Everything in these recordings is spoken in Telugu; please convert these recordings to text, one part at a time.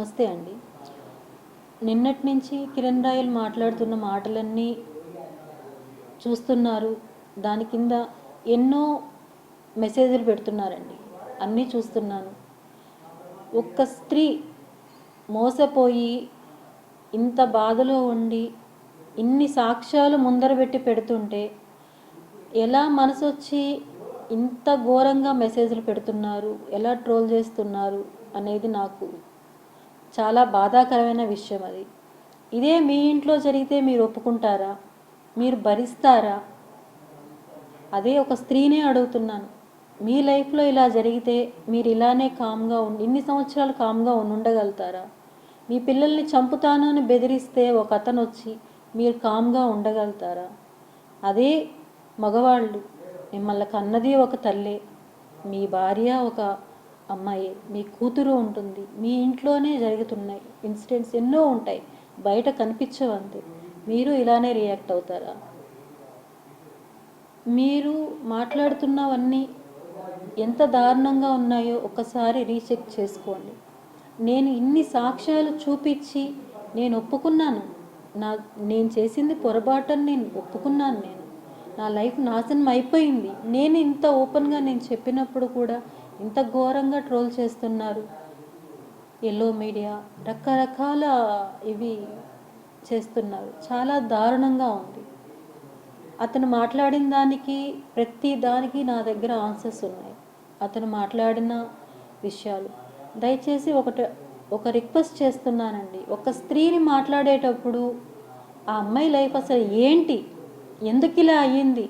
నమస్తే అండి. నిన్నటి నుంచి కిరణ్ రాయల్ మాట్లాడుతున్న మాటలన్నీ చూస్తున్నారు. దాని కింద ఎన్నో మెసేజ్లు పెడుతున్నారండి. అన్నీ చూస్తున్నాను. ఒక్క స్త్రీ మోసపోయి ఇంత బాధలో ఉండి ఇన్ని సాక్ష్యాలు ముందర పెట్టి పెడుతుంటే ఎలా మనసొచ్చి ఇంత ఘోరంగా మెసేజ్లు పెడుతున్నారు, ఎలా ట్రోల్ చేస్తున్నారు అనేది నాకు చాలా బాధాకరమైన విషయం. అది ఇదే మీ ఇంట్లో జరిగితే మీరు ఒప్పుకుంటారా? మీరు భరిస్తారా? అదే ఒక స్త్రీనే అడుగుతున్నాను. మీ లైఫ్లో ఇలా జరిగితే మీరు ఇలానే కామ్గా ఇన్ని సంవత్సరాలు కామ్గా ఉండగలుగుతారా? మీ పిల్లల్ని చంపుతాను అని బెదిరిస్తే ఒక అతను వచ్చి మీరు కామ్గా ఉండగలుగుతారా? అదే మగవాళ్ళు, మిమ్మల్ని కన్నది ఒక తల్లే, మీ భార్య ఒక అమ్మాయి, మీ కూతురు ఉంటుంది, మీ ఇంట్లోనే జరుగుతున్నాయి ఇన్సిడెంట్స్ ఎన్నో ఉంటాయి, బయట కనిపించవంతే. మీరు ఇలానే రియాక్ట్ అవుతారా? మీరు మాట్లాడుతున్నవన్నీ ఎంత దారుణంగా ఉన్నాయో ఒకసారి రీచెక్ చేసుకోండి. నేను ఇన్ని సాక్ష్యాలు చూపించి నేను ఒప్పుకున్నాను, నేను చేసింది పొరపాటుని నేను ఒప్పుకున్నాను. నా లైఫ్ నాశనం అయిపోయింది. నేను ఇంత ఓపెన్గా నేను చెప్పినప్పుడు కూడా ఇంత ఘోరంగా ట్రోల్ చేస్తున్నారు. ఎల్లో మీడియా రకరకాల ఇవి చేస్తున్నారు. చాలా దారుణంగా ఉంది. అతను మాట్లాడిన దానికి ప్రతి దానికి నా దగ్గర ఆన్సర్స్ ఉన్నాయి. అతను మాట్లాడిన విషయాలు దయచేసి ఒక రిక్వెస్ట్ చేస్తున్నానండి. ఒక స్త్రీని మాట్లాడేటప్పుడు ఆ అమ్మాయి లైఫ్ అసలు ఏంటి, ఎందుకు ఇలా అయ్యింది,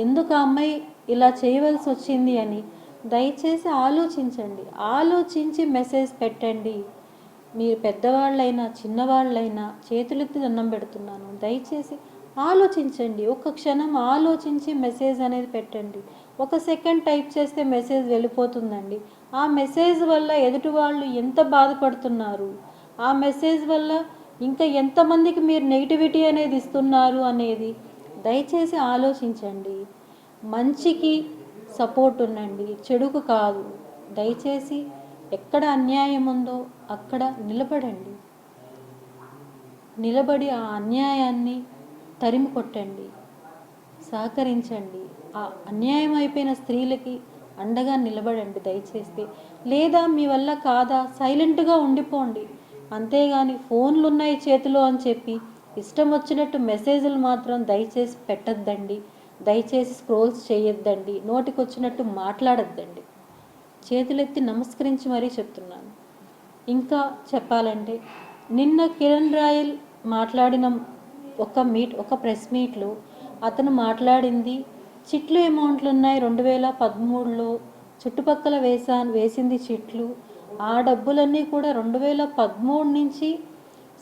ఎందుకు ఆ అమ్మాయి ఇలా చేయవలసి వచ్చింది అని దయచేసి ఆలోచించండి. ఆలోచించి మెసేజ్ పెట్టండి. మీరు పెద్దవాళ్ళైనా చిన్నవాళ్ళైనా చేతులెత్తి దండం పెడుతున్నాను. దయచేసి ఆలోచించండి. ఒక్క క్షణం ఆలోచించి మెసేజ్ అనేది పెట్టండి. ఒక సెకండ్ టైప్ చేస్తే మెసేజ్ వెళ్ళిపోతుందండి. ఆ మెసేజ్ వల్ల ఎదుటి వాళ్ళు ఎంత బాధపడుతున్నారు, ఆ మెసేజ్ వల్ల ఇంకా ఎంతమందికి మీరు నెగిటివిటీ అనేది ఇస్తున్నారు అనేది దయచేసి ఆలోచించండి. మంచికి సపోర్ట్ ఉండండి, చెడుకు కాదు. దయచేసి ఎక్కడ అన్యాయం ఉందో అక్కడ నిలబడండి. నిలబడి ఆ అన్యాయాన్ని తరిమి కొట్టండి, సహకరించండి. ఆ అన్యాయం అయిపోయిన స్త్రీలకి అండగా నిలబడండి దయచేసి. లేదా మీ వల్ల కాదా సైలెంట్గా ఉండిపోండి. అంతేగాని ఫోన్లు ఉన్నాయి చేతిలో అని చెప్పి ఇష్టం వచ్చినట్టు మెసేజ్లు మాత్రం దయచేసి పెట్టద్దండి. దయచేసి స్క్రోల్స్ చేయొద్దండి. నోటికి వచ్చినట్టు మాట్లాడద్దండి. చేతులెత్తి నమస్కరించి మరీ చెప్తున్నాను. ఇంకా చెప్పాలంటే నిన్న కిరణ్ రాయల్ మాట్లాడిన ఒక ప్రెస్ మీట్లో అతను మాట్లాడింది చిట్లు అమౌంట్లు ఉన్నాయి 2013లో చుట్టుపక్కల వేసింది చిట్లు. ఆ డబ్బులన్నీ కూడా 2013 నుంచి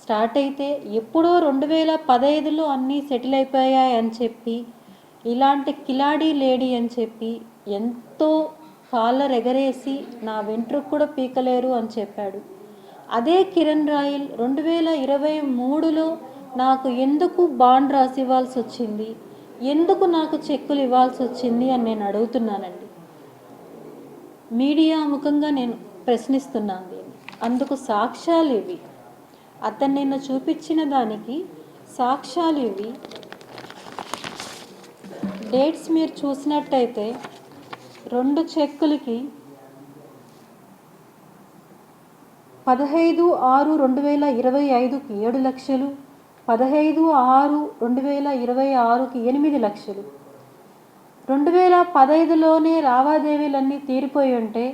స్టార్ట్ అయితే ఎప్పుడో 2015లో అన్నీ సెటిల్ అయిపోయాయి అని చెప్పి, ఇలాంటి కిలాడీ లేడీ అని చెప్పి ఎంతో కాలర్ ఎగరేసి నా వెంట్రుకు కూడా పీకలేరు అని చెప్పాడు. అదే కిరణ్ రాయల్ 2023లో నాకు ఎందుకు బాండ్ రాసి ఇవ్వాల్సి వచ్చింది, ఎందుకు నాకు చెక్కులు ఇవ్వాల్సి వచ్చింది అని నేను అడుగుతున్నానండి. మీడియా ముఖంగా నేను ప్రశ్నిస్తున్నాను దీన్ని. అందుకు సాక్ష్యాలు ఇవి. అతను నిన్న చూపించిన దానికి సాక్ష్యాలు ఇవి. డేట్స్ మీరు చూసినట్టయితే 2 చెక్కులకి 15/6/2025కి 7 లక్షలు, 15/6/2026కి 8 లక్షలు. 2015లోనే లావాదేవీలన్నీ తీరిపోయి ఉంటే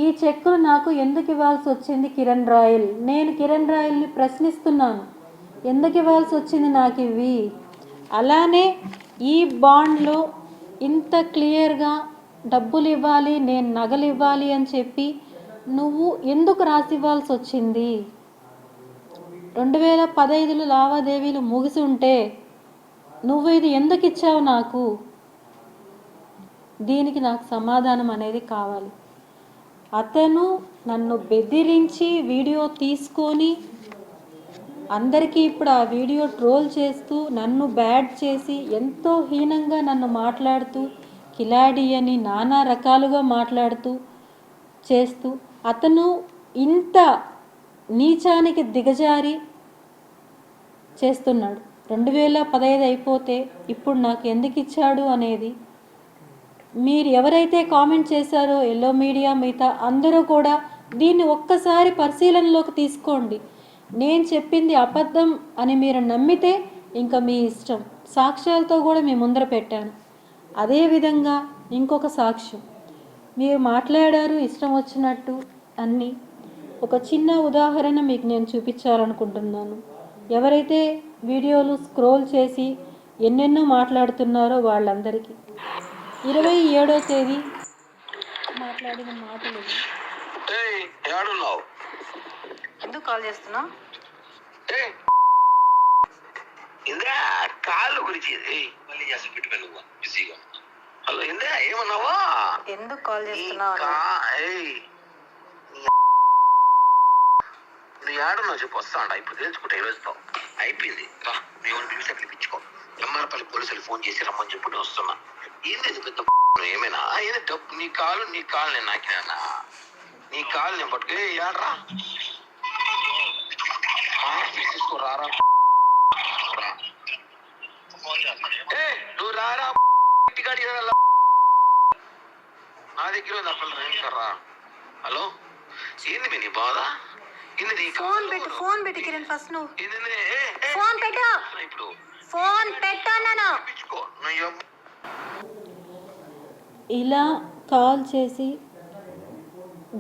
ఈ చెక్కులు నాకు ఎందుకు ఇవ్వాల్సి వచ్చింది కిరణ్ రాయల్? నేను కిరణ్ రాయల్ని ప్రశ్నిస్తున్నాను, ఎందుకు ఇవ్వాల్సి వచ్చింది నాకు ఇవి? అలానే ఈ బాండ్లో ఇంత క్లియర్గా డబ్బులు ఇవ్వాలి, నేను నగలు ఇవ్వాలి అని చెప్పి నువ్వు ఎందుకు రాసి ఇవ్వాల్సి వచ్చింది? 2015లో లావాదేవీలు ముగిసి ఉంటే నువ్వు ఇది ఎందుకు ఇచ్చావు నాకు? దీనికి నాకు సమాధానం అనేది కావాలి. అతను నన్ను బెదిరించి వీడియో తీసుకొని అందరికీ ఇప్పుడు ఆ వీడియో ట్రోల్ చేస్తూ నన్ను బ్యాడ్ చేసి ఎంతో హీనంగా నన్ను మాట్లాడుతూ కిలాడి అని నానా రకాలుగా మాట్లాడుతూ చేస్తూ అతను ఇంత నీచానికి దిగజారి చేస్తున్నాడు. 2015 అయిపోతే ఇప్పుడు నాకు ఎందుకు ఇచ్చాడు అనేది మీరు ఎవరైతే కామెంట్ చేశారో ఎల్లో మీడియా మిగతా అందరూ కూడా దీన్ని ఒక్కసారి పరిశీలనలోకి తీసుకోండి. నేను చెప్పింది అబద్ధం అని మీరు నమ్మితే ఇంకా మీ ఇష్టం. సాక్ష్యాలతో కూడా మీ ముందర పెట్టాను. అదేవిధంగా ఇంకొక సాక్ష్యం, మీరు మాట్లాడారు ఇష్టం వచ్చినట్టు అన్నీ. ఒక చిన్న ఉదాహరణ మీకు నేను చూపించాలనుకుంటున్నాను. ఎవరైతే వీడియోలు స్క్రోల్ చేసి ఎన్నెన్నో మాట్లాడుతున్నారో వాళ్ళందరికీ 27వ తేదీ మాట్లాడిన మాటలు. ఎందుకు కాల్ చేస్తున్నావు? కాళ్ళు గురించి మళ్ళీ చేసి పెట్టుకో నువ్వు బిజీగా. హలో ఇందా ఏమన్నావా? ఎందుకు కాల్ చేస్తున్నావు? నువ్వు ఏడున్నావు చెప్పు, వస్తాండా ఇప్పుడు తెలుసుకుంటా. ఈరోజుతో అయిపోయింది. రా మేము పిలిచి పిలిపించుకో. ఎంఆర్పల్లి పోలీసులు ఫోన్ చేసి రమ్మని చెప్పు, నేను వస్తున్నా. ఏంది పెద్ద ఏమైనా ఏదో డబ్బు నీ కాలు నేను నాకినా నీ కాలు నేను పట్టుకు ఏడ్రా తీసుకోరారా. నువ్వు రారా నా దగ్గర రా. హలో ఏంది మీ నీ బాధ? ఫోన్ పెట్టి కిరణ్ ఫస్ట్ నువ్వు ఫోన్ పెట్టు. ఇప్పుడు ఫోన్ పెట్టాను. ఇలా కాల్ చేసి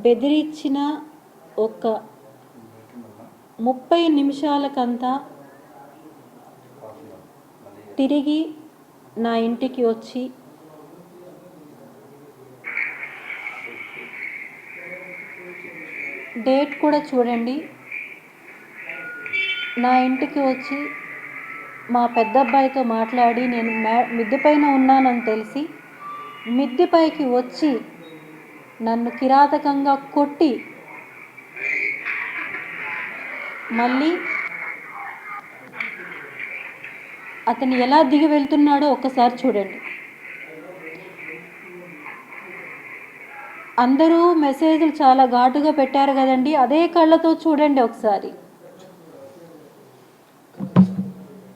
బెదిరించిన ఒక 30 నిమిషాలకంతా తిరిగి నా ఇంటికి వచ్చి డేట్ కూడా చూడండి. నా ఇంటికి వచ్చి మా పెద్ద అబ్బాయితో మాట్లాడి నేను మిద్దె పైన ఉన్నానని తెలిసి మిద్దెపైకి వచ్చి నన్ను కిరాతకంగా కొట్టి మళ్ళీ అతను ఎలా దిగి వెళ్తున్నాడో ఒక్కసారి చూడండి. అందరూ మెసేజ్లు చాలా ఘాటుగా పెట్టారు కదండి, అదే కళ్ళతో చూడండి ఒకసారి.